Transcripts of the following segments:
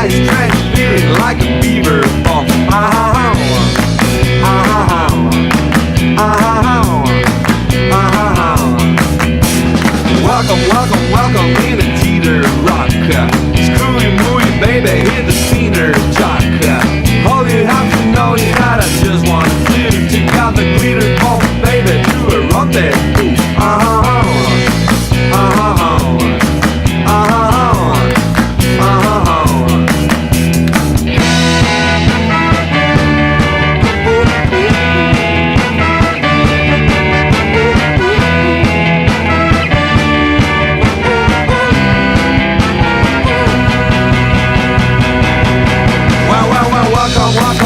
eyes drenched, feeling like a beaver ball. Welcome, welcome, welcome in a teeter rock. Screwy mooey baby, hit the cedar jock. All you have to know is that I just want to take out the glitter ball, baby, to a rendezvous.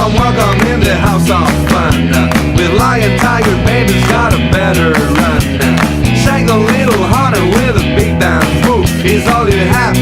Welcome in the house of fun. With lion, tiger, baby's got a better run. Shake a little harder with a big band. Is all you have